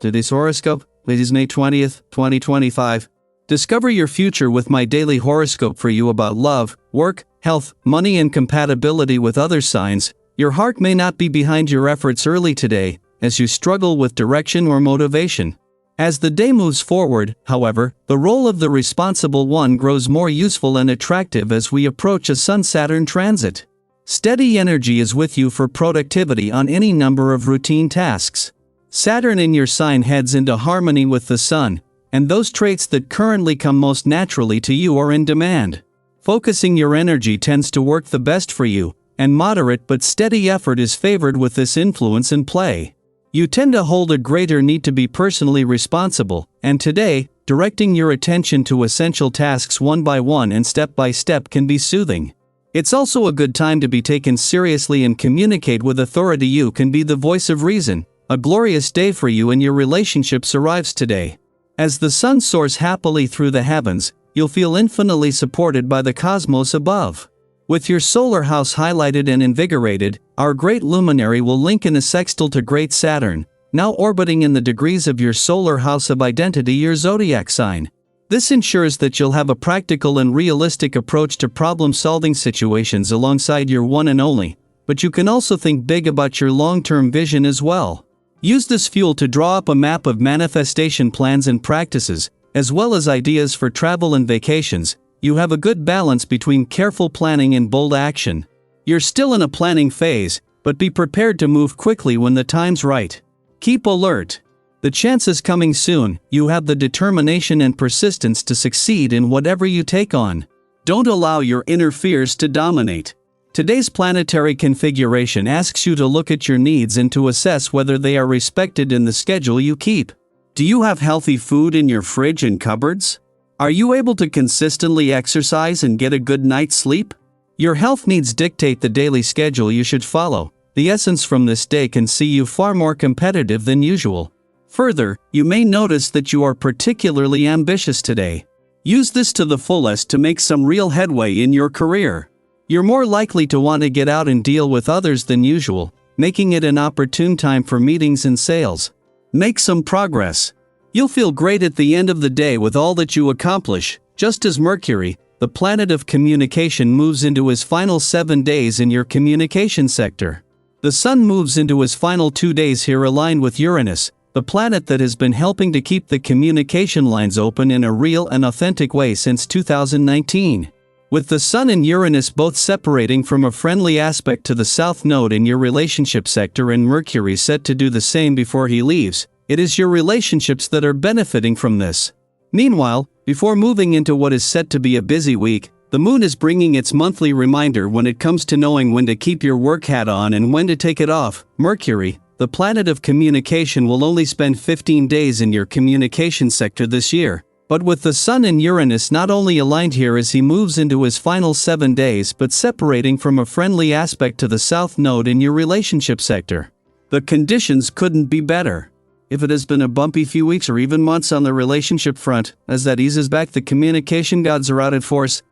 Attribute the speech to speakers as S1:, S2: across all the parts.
S1: Today's horoscope, Pisces May 20th, 2025. Discover your future with my daily horoscope for you about love, work, health, money and compatibility with other signs. Your heart may not be behind your efforts early today, as you struggle with direction or motivation. As the day moves forward, however, the role of the responsible one grows more useful and attractive as we approach a Sun-Saturn transit. Steady energy is with you for productivity on any number of routine tasks. Saturn in your sign heads into harmony with the Sun, and those traits that currently come most naturally to you are in demand. Focusing your energy tends to work the best for you, and moderate but steady effort is favored with this influence in play. You tend to hold a greater need to be personally responsible, and today, directing your attention to essential tasks one by one and step by step can be soothing. It's also a good time to be taken seriously and communicate with authority. You can be the voice of reason. A glorious day for you and your relationships arrives today. As the Sun soars happily through the heavens, you'll feel infinitely supported by the cosmos above. With your solar house highlighted and invigorated, our great luminary will link in a sextile to great Saturn, now orbiting in the degrees of your solar house of identity, your zodiac sign. This ensures that you'll have a practical and realistic approach to problem-solving situations alongside your one and only, but you can also think big about your long-term vision as well. Use this fuel to draw up a map of manifestation plans and practices, as well as ideas for travel and vacations. You have a good balance between careful planning and bold action. You're still in a planning phase, but be prepared to move quickly when the time's right. Keep alert. The chance is coming soon. You have the determination and persistence to succeed in whatever you take on. Don't allow your inner fears to dominate. Today's planetary configuration asks you to look at your needs and to assess whether they are respected in the schedule you keep. Do you have healthy food in your fridge and cupboards? Are you able to consistently exercise and get a good night's sleep? Your health needs dictate the daily schedule you should follow. The essence from this day can see you far more competitive than usual. Further, you may notice that you are particularly ambitious today. Use this to the fullest to make some real headway in your career. You're more likely to want to get out and deal with others than usual, making it an opportune time for meetings and sales. Make some progress. You'll feel great at the end of the day with all that you accomplish, just as Mercury, the planet of communication, moves into his final 7 days in your communication sector. The Sun moves into his final 2 days here aligned with Uranus, the planet that has been helping to keep the communication lines open in a real and authentic way since 2019. With the Sun and Uranus both separating from a friendly aspect to the South Node in your relationship sector and Mercury set to do the same before he leaves, it is your relationships that are benefiting from this. Meanwhile, before moving into what is set to be a busy week, the Moon is bringing its monthly reminder when it comes to knowing when to keep your work hat on and when to take it off. Mercury, the planet of communication, will only spend 15 days in your communication sector this year. But with the Sun and Uranus not only aligned here as he moves into his final 7 days but separating from a friendly aspect to the South Node in your relationship sector. The conditions couldn't be better. If it has been a bumpy few weeks or even months on the relationship front, as that eases back, the communication gods are out in force.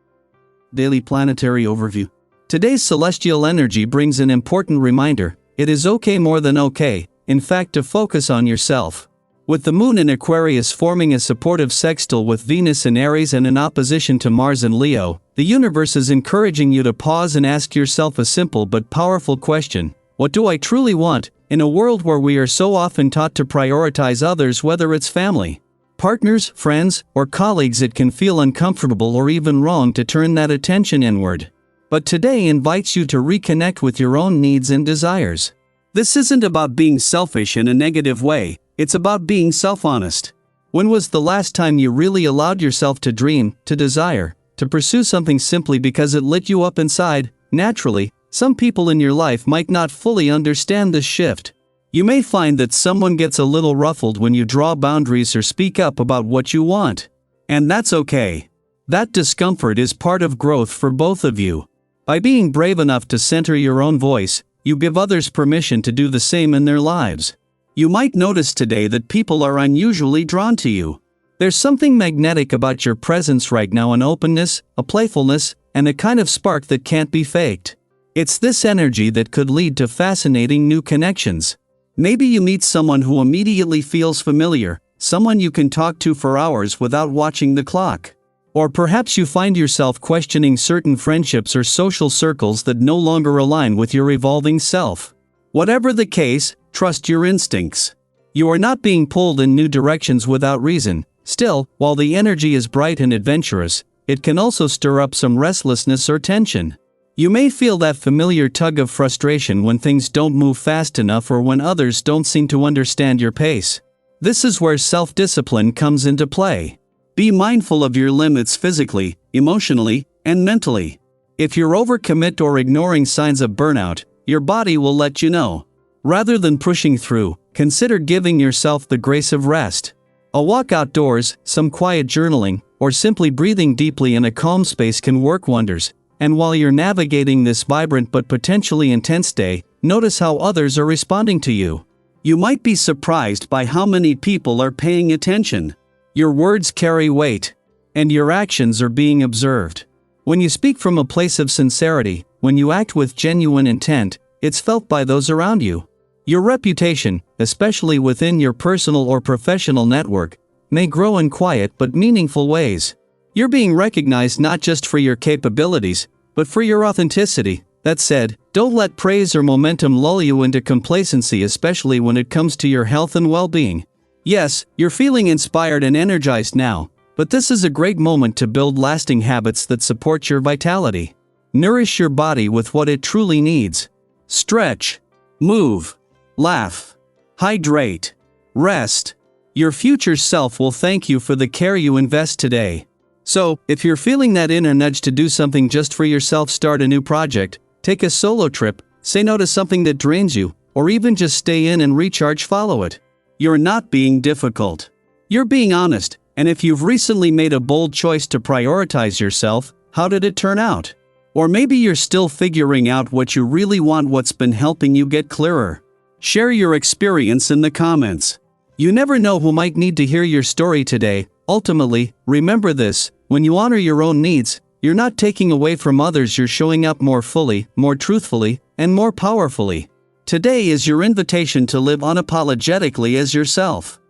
S1: Daily Planetary Overview. Today's celestial energy brings an important reminder. It is okay, more than okay, in fact, to focus on yourself. With the Moon in Aquarius forming a supportive sextile with Venus in Aries and in opposition to Mars in Leo, the universe is encouraging you to pause and ask yourself a simple but powerful question. What do I truly want? In a world where we are so often taught to prioritize others, whether it's family, partners, friends, or colleagues, it can feel uncomfortable or even wrong to turn that attention inward. But today invites you to reconnect with your own needs and desires. This isn't about being selfish in a negative way. It's about being self-honest. When was the last time you really allowed yourself to dream, to desire, to pursue something simply because it lit you up inside? Naturally, some people in your life might not fully understand this shift. You may find that someone gets a little ruffled when you draw boundaries or speak up about what you want. And that's okay. That discomfort is part of growth for both of you. By being brave enough to center your own voice, you give others permission to do the same in their lives. You might notice today that people are unusually drawn to you. There's something magnetic about your presence right now, an openness, a playfulness, and a kind of spark that can't be faked. It's this energy that could lead to fascinating new connections. Maybe you meet someone who immediately feels familiar, someone you can talk to for hours without watching the clock. Or perhaps you find yourself questioning certain friendships or social circles that no longer align with your evolving self. Whatever the case, trust your instincts. You are not being pulled in new directions without reason. Still, while the energy is bright and adventurous, it can also stir up some restlessness or tension. You may feel that familiar tug of frustration when things don't move fast enough or when others don't seem to understand your pace. This is where self-discipline comes into play. Be mindful of your limits physically, emotionally, and mentally. If you're overcommit or ignoring signs of burnout, your body will let you know. Rather than pushing through, consider giving yourself the grace of rest. A walk outdoors, some quiet journaling, or simply breathing deeply in a calm space can work wonders. And while you're navigating this vibrant but potentially intense day, notice how others are responding to you. You might be surprised by how many people are paying attention. Your words carry weight, and your actions are being observed. When you speak from a place of sincerity, when you act with genuine intent, it's felt by those around you. Your reputation, especially within your personal or professional network, may grow in quiet but meaningful ways. You're being recognized not just for your capabilities, but for your authenticity. That said, don't let praise or momentum lull you into complacency, especially when it comes to your health and well-being. Yes, you're feeling inspired and energized now, but this is a great moment to build lasting habits that support your vitality. Nourish your body with what it truly needs. Stretch, move, laugh, hydrate, rest. Your future self will thank you for the care you invest today. So, if you're feeling that inner nudge to do something just for yourself, start a new project, take a solo trip, say no to something that drains you, or even just stay in and recharge, follow it. You're not being difficult. You're being honest, and if you've recently made a bold choice to prioritize yourself, how did it turn out? Or maybe you're still figuring out what you really want, what's been helping you get clearer. Share your experience in the comments. You never know who might need to hear your story today. Ultimately, remember this: when you honor your own needs, you're not taking away from others, you're showing up more fully, more truthfully, and more powerfully. Today is your invitation to live unapologetically as yourself.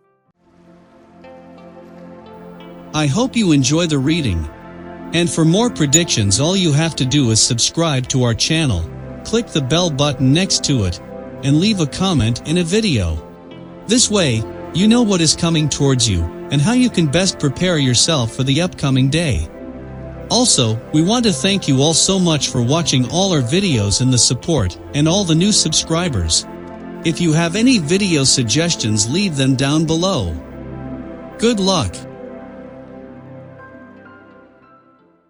S1: I hope you enjoy the reading. And for more predictions, all you have to do is subscribe to our channel, click the bell button next to it, and leave a comment in a video. This way, you know what is coming towards you and how you can best prepare yourself for the upcoming day. Also, we want to thank you all so much for watching all our videos and the support, and all the new subscribers. If you have any video suggestions, leave them down below. Good luck!